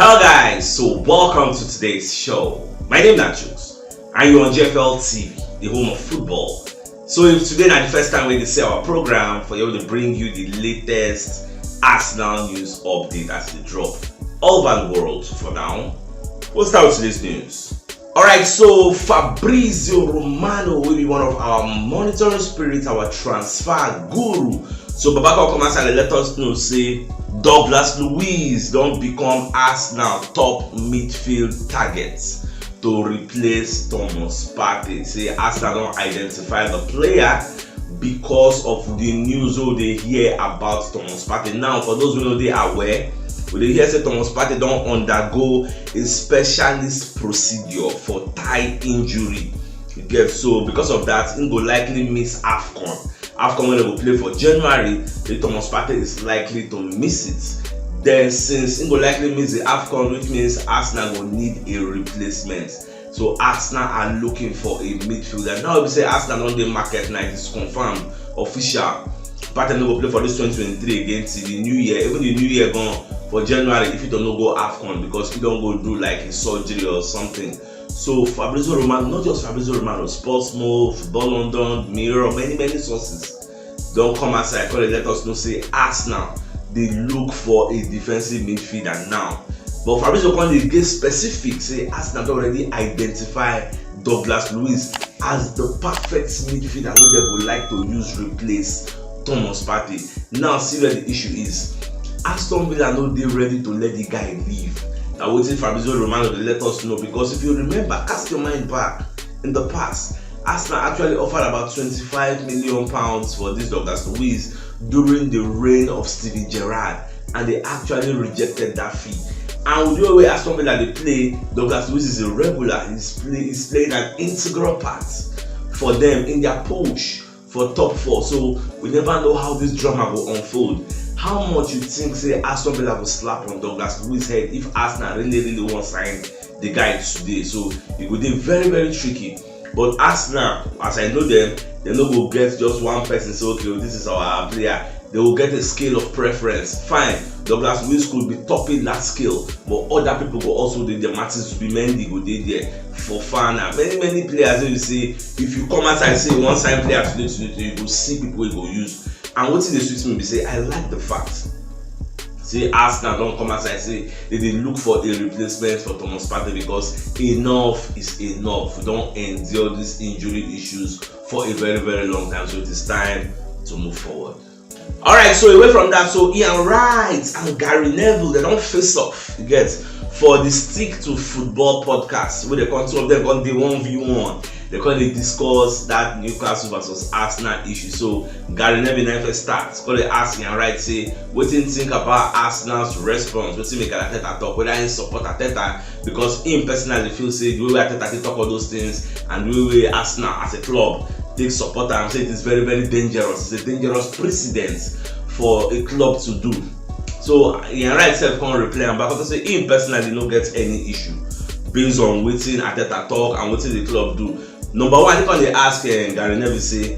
Hello guys, so welcome to today's show. My name is CHUKS and you're on GFL TV, the home of football. So if today is the first time we see our program, for you to bring you the latest Arsenal news update as they drop all over the world. For now, we'll start with today's news. Alright, so Fabrizio Romano will be one of our monitoring spirits, our transfer guru. So Babaka come and let us know, say Douglas Luiz don't become Arsenal top midfield targets to replace Thomas Partey. Say Arsenal don't identify the player because of the news they hear about Thomas Partey. Now, for those who know they are aware, when they hear say Thomas Partey don't undergo a specialist procedure for thigh injury. You get, so because of that, he will likely miss AFCON. AFCON when they will play for January, the Thomas Partey is likely to miss it. Then since he will likely miss the AFCON, which means Arsenal will need a replacement. So Arsenal are looking for a midfielder. Now we say Arsenal on the market now, it is confirmed, official. Partey will play for this 2023 against the new year. Even the new year gone for January if you don't go AFCON because you don't go do like a surgery or something. So Fabrizio Romano, not just Fabrizio Romano, Sportsmo, Football London, Mirror, many sources don't come outside because they let us know say Arsenal they look for a defensive midfielder now. But Fabrizio Romano get specific, say Arsenal already identify Douglas Luiz as the perfect midfielder who they would like to use replace Thomas Partey. Now see where the issue is. Aston Villa know they ready to let the guy leave. Now waiting Fabrizio Romano to let us know, because if you remember, cast your mind back in the past, Arsenal actually offered about £25 million for this Douglas Luiz during the reign of Steven Gerrard, and they actually rejected that fee. And with the way Aston Villa they play, Douglas Luiz is a regular. He's playing an integral part for them in their push for top 4. So we never know how this drama will unfold. How much you think say Aston Villa will slap on Douglas Luiz's head if Arsenal really want to sign the guy today? So it would be very tricky. But Arsenal, as I know them, they no go get just one person say okay, this is our player. They will get a scale of preference. Fine, Douglas Luiz could be topping that scale, but other people will also do the Martins Mendy go there for fun. And many players you say if you come outside and say one sign player today, you go see people you go use. And what they suits me be say I like the fact. Say Arsenal don't come outside and say they look for a replacement for Thomas Partey, because enough is enough. We don't endure these injury issues for a very long time. So it is time to move forward. Alright, so away from that, so Ian Wright and Gary Neville, they don't face off, you get, for the Stick to Football podcast, where they come, two of them on the 1v1. They currently discuss that Newcastle versus Arsenal issue. So Gary Neville never starts. Because they ask Ian Wright, say, what do you think about Arsenal's response? What do you make Arteta talk? Whether he support Arteta, because him personally feel say the way Arteta talk all those things and the way Arsenal as a club take support and say it is very dangerous. It's a dangerous precedent for a club to do. So Ian Wright self can't reply and back to say him personally no get any issue based on what Arteta talk and what the club do. Number one, I think when they ask Gary Neville say,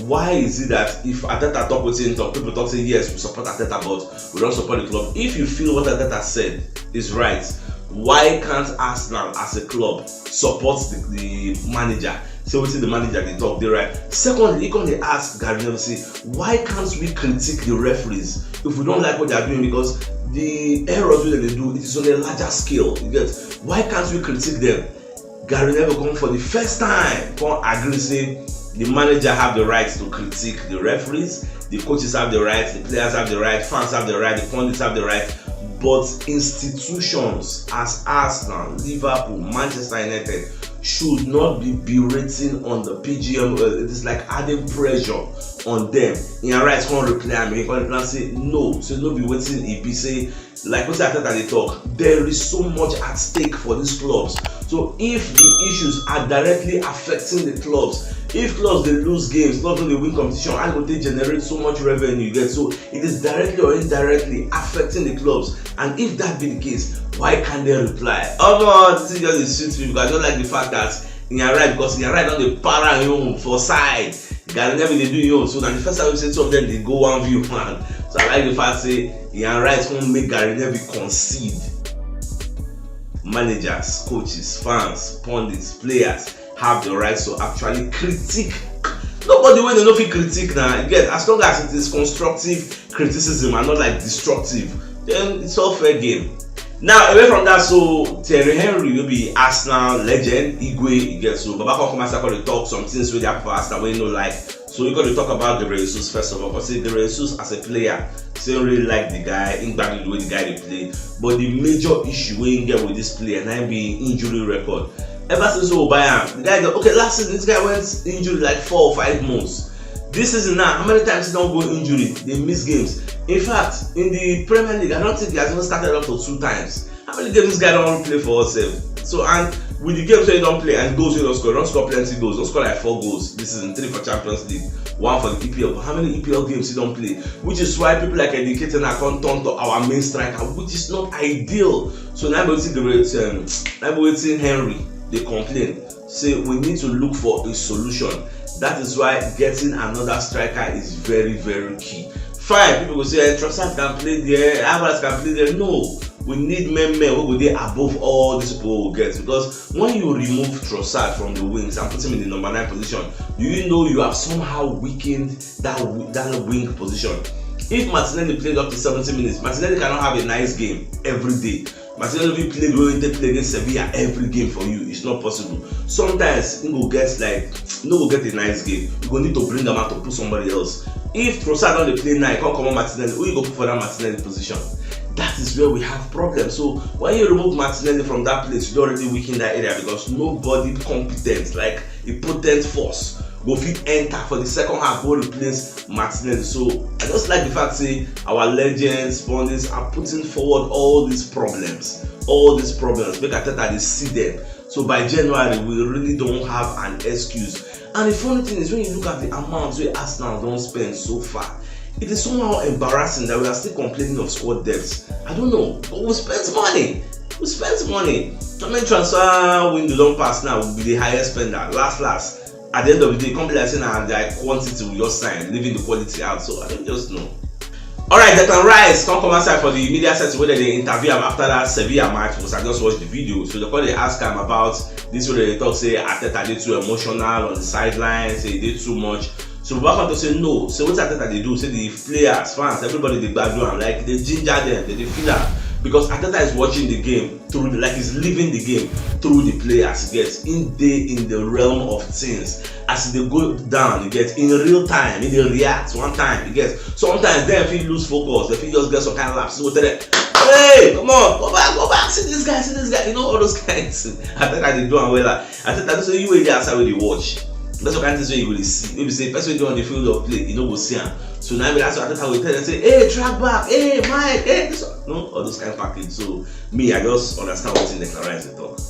why is it that if Arteta talk with him, people talk say yes, we support Arteta, but we don't support the club. If you feel what Arteta said is right, why can't Arsenal as a club support the manager? So we see the manager they talk, they right. Secondly, when they ask Gary Neville say, why can't we critique the referees if we don't like what they are doing? Because the errors that they do, it is on a larger scale. You get, why can't we critique them? Gary Neville come for the first time, come agree say the manager have the right to critique the referees, the coaches have the right, the players have the right, fans have the right, the pundits have the right, but institutions as Arsenal, Liverpool, Manchester United should not be berating on the Pidgin. It is like adding pressure on them. Ian Wright can't reply me, he can't say no, so no be waiting if he say like what Arteta they talk, there is so much at stake for these clubs. So if the issues are directly affecting the clubs, if clubs they lose games, not only win competition, and they generate so much revenue, you get, so it is directly or indirectly affecting the clubs. And if that be the case, why can't they reply? Oh no, this is just a sweet me because I don't like the fact that Ian Wright, because Ian Wright on the para home for side. Gary Neville they do you so now the first time we say two of them they go 1v1. So I like the fact say Ian Wright won't make Gary Neville concede. managers, coaches, fans, pundits, players have the right to actually critique. Nobody when they don't feel critique now, again, as long as it is constructive criticism and not like destructive, then it's all fair game. Now, away from that, so Thierry Henry will be Arsenal legend, Igwe, you get so Baba come and start to talk some things with that for Arsenal when you know like. So we got to talk about Gabriel Jesus first of all, because Gabriel Jesus as a player, they don't really like the guy, in back the way the guy they play. But the major issue we get with this player, and being injury record. Ever since we buy him, the guy go, okay, last season this guy went injured like 4 or 5 months. This season now, how many times he don't go injury? They miss games. In fact, in the Premier League, I don't think he has even started up for 2 times. How many games this guy don't play for himself? So, and with the games where he don't play and goals he don't score plenty goals, don't score like 4 goals. This season, 3 for Champions League, 1 for the EPL. But how many EPL games he don't play? Which is why people like Educated are come turn to our main striker, which is not ideal. So now we're waiting Henry. They complain. Say we need to look for a solution. That is why getting another striker is very, very key. Fine, people will say Trossard can play there, Alvarez can play there. No, we need men who will be above all these people will get. Because when you remove Trossard from the wings and put him in the number 9 position, you know you have somehow weakened that wing position. If Martinelli played up to 70 minutes, Martinelli cannot have a nice game every day. Martinelli played when they play against Sevilla every game for you. It's not possible. Sometimes you go get a nice game. You go need to bring them out to put somebody else. If Trossard don't play now, you can't come on Martinelli. Who you go put for that Martinelli position? That is where we have problems. So when you remove Martinelli from that place, you already weaken that area because nobody competent, like a potent force, go fit enter for the second half will replace Martinelli. So I just like the fact say our legends, pundits are putting forward all these problems. Make Arteta they see them. So by January we really don't have an excuse. And the funny thing is when you look at the amounts where Arsenal don't spend so far, it is somehow embarrassing that we are still complaining of squad depth. I don't know, but we spent money. I mean transfer window don't pass now will be the highest spender. Last. At the end of the day, come be like saying that quantity will just sign, leaving the quality out. So I don't just know. Alright, Declan Rice come outside for the media set where they interview him after that Sevilla match because I just watched the video. So they ask him about this where they talk say Arteta did too emotional on the sideline, say he did too much. So back to say no. So what Arteta they do? Say the players, fans, everybody they back down, like they ginger them, they feel that. Because Arteta is watching the game through like he's living the game through the players. He gets in the realm of things. As they go down, he gets in real time, he reacts one time, he gets sometimes then if he lose focus, if he just get some kind of lapse, so they hey, come on, go back, see this guy, you know all those kinds. Arteta they do and well. Arteta say you wait there outside where they watch. That's what kind of thing you will see. Maybe say person do on the field of play, you know go see him. So now that's what Arteta will tell them say, hey, track back, hey, Mike, hey, this one. No, all those kind of package. So me, I just understand what in Declan Rice they talk.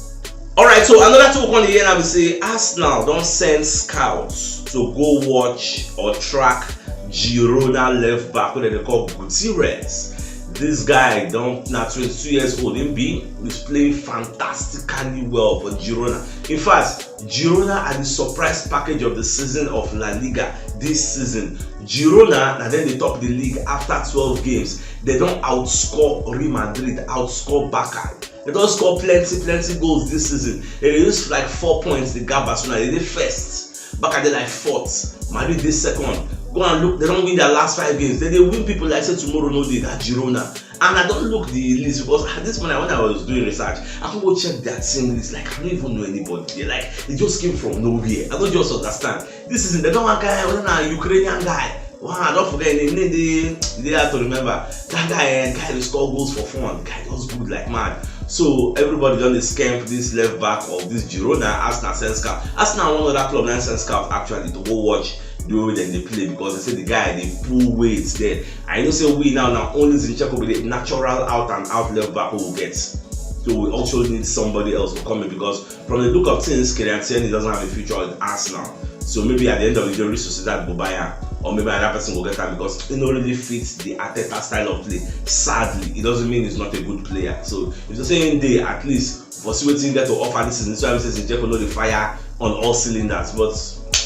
Alright, so another talk on the end I will say Arsenal don't send scouts to go watch or track Girona left back what they call Gutierrez. This guy don't now 22 years old, he's playing fantastically well for Girona. In fact, Girona are the surprise package of the season of La Liga this season. Girona, and then they top the league after 12 games. They don't outscore Real Madrid, outscore Barca. They don't score plenty goals this season. They use like 4 points. The gap Barcelona, they did first. Barca they like 4th. Madrid they second. Go and look, they don't win their last 5 games. Then they win people like say tomorrow no day that Girona. And I don't look the list because at this point when I was doing research, I could go check that team list. Like I don't even know anybody. They it just came from nowhere. I don't just understand. This is the one guy, a Ukrainian guy. Wow, don't forget the name they have to remember. That guy that score goals for fun. The guy was good like mad. So everybody done the scam this left back of this Girona. Arsenal send scout. Arsenal one other club that send scout actually to go watch the way they play because they say the guy they pull weights there. I know say we now only Zinchenko with the natural out and out left back who will get. So we also need somebody else to come in because from the look of things, Kylian Tierney doesn't have a future with Arsenal. So maybe at the end of the day, Real Sociedad go buy him, or maybe another person will get him because it don't really fits the Arteta style of play. Sadly, it doesn't mean he's not a good player. So if you're saying they at least for see what you get to offer this season, so I say Zinchenko know the fire on all cylinders, but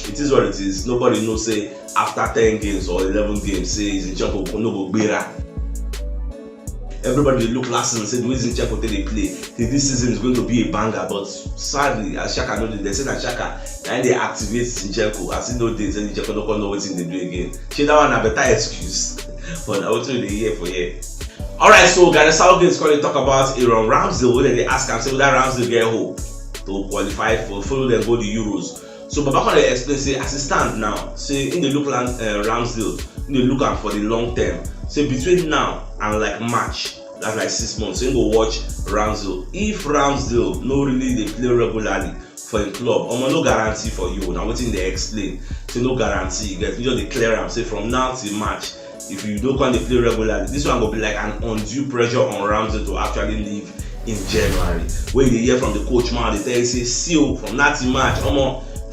it is what it is. Nobody knows say after 10 games or 11 games, say Zinchenko no go better. everybody look last season said the way Zinchenko they play, this season is going to be a banger. But sadly, as Shaka know, they said that Shaka and they activate Zinchenko. As he know they say Zinchenko don't know what they do again. She that one a better excuse for now to the year for year. Alright, so Gareth Southgate is going to talk about Aaron Ramsdale. When they ask him, say that Ramsdale get hope to qualify for follow them go the Euros. So Baba can explain say as it stand now, say in the look at Ramsdale, in the look at for the long term. Say between now and like March, that's like 6 months. So you go watch Ramsdale. If Ramsdale no really they play regularly for a club, no guarantee for you. Now what they explain, so no guarantee. You get just declare them. Say from now till March, if you don't come to play regularly, this one will be like an undue pressure on Ramsdale to actually leave in January. When you hear from the coach man, they tell you say seal from that till March.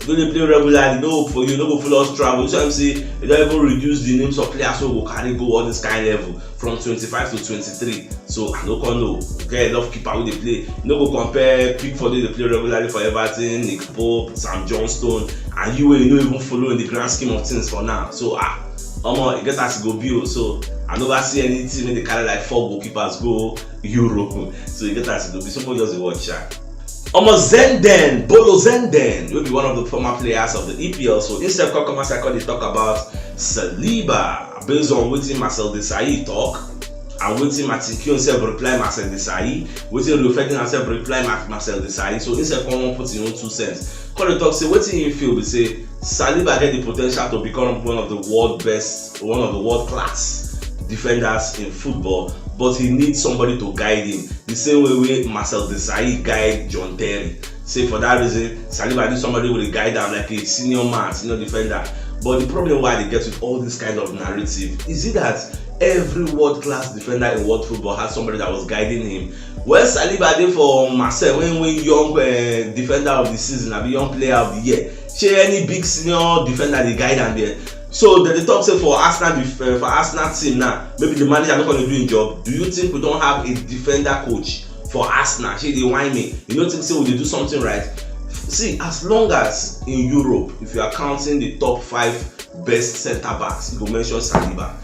If you play regularly, no for you, no go full us travel. So I'm saying you don't even reduce the names of players who go carry go all this kind of level from 25 to 23. So I don't know. Okay, enough keeper who they play. No go compare Pickford they play regularly for Everton, Nick Pope, Sam Johnstone, and you will not even follow in the grand scheme of things for now. So it gets as go build. So I never see any team in the carry like 4 goalkeepers go Euro. So you get as it go be. Somebody just watch that. Bolo Zenden will be one of the former players of the EPL. So instead of come they talk about Saliba based on what Marcel Desailly talk and what Martin Keown himself reply Marcel Desailly, what Rio Ferdinand himself reply Marcel Desailly. So instead of come put in own 2 cents. Call the talk say what you feel we say Saliba get the potential to become one of the world class defenders in football, but he needs somebody to guide him the same way Marcel Desailly guide John Terry. Say for that reason Saliba needs somebody who will guide him like a senior defender. But the problem why they get with all this kind of narrative is it that every world class defender in world football has somebody that was guiding him. Well, Saliba did for Marcel when young defender of the season, a young player of the year. Share any big senior defender they guide him there. So they talk say for Arsenal team now, maybe the manager not going to do his job. Do you think we don't have a defender coach for Arsenal? She they whine me. You don't think say we do something right? See, as long as in Europe, if you are counting the top 5 best centre backs, you go mention Saliba.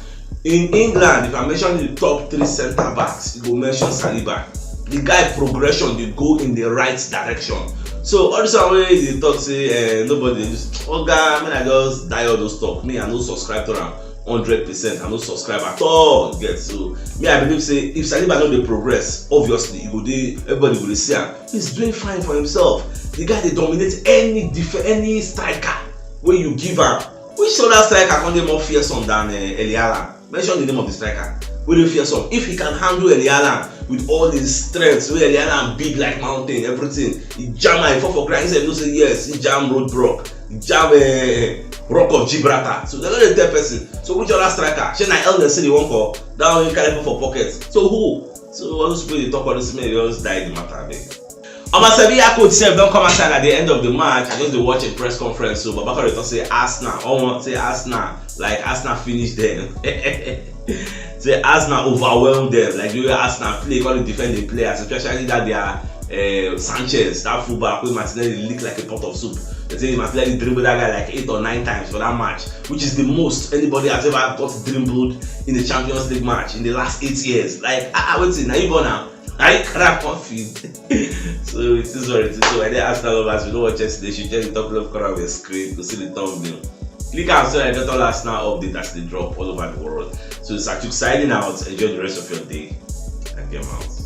In England, if I mention the top 3 centre backs, you go mention Saliba. The guy progression they go in the right direction. So all this way they talk say nobody just I just die all those talk. Me I no subscribe to them 100%. I no subscribe at all. Get so me I believe say if Saliba know the progress, obviously he go dey everybody will see him. He's doing fine for himself. The guy they dominate any striker where you give him. Which other striker can be more fearsome than Eliala? Mention the name of the striker. Will you fearsome? If he can handle Eliala with all his strengths, where Eliala big like mountain, everything, he jam he fall for crying. He said, say yes, he jam roadblock, he jam Rock of Gibraltar. So they're not the third person. So which other striker? She na El Nesiri one for that one carry for pockets. So who? So all those people they talk about this man, they just die the matter. My Sevilla coach self don't come outside at the end of the match. I just watch a press conference. So Babaka they say Arsenal, say Arsenal, like Arsenal finished them. Say Arsenal overwhelmed them. Like the way Arsenal play, call it defending players, especially that they are Sanchez, that fullback with Martinelli lick like a pot of soup. They say Martinelli dribbled that guy like 8 or 9 times for that match, which is the most anybody has ever got dribbled in the Champions League match in the last 8 years. Like what's it? Now you now. I crap on feed. So it is what it is. So when they ask all of us, we don't watch yesterday, they should check the top left corner of your screen to see the thumbnail. Click on so I get all Arsenal update as they drop all over the world. So it's CHUKS signing out. Enjoy the rest of your day and get out.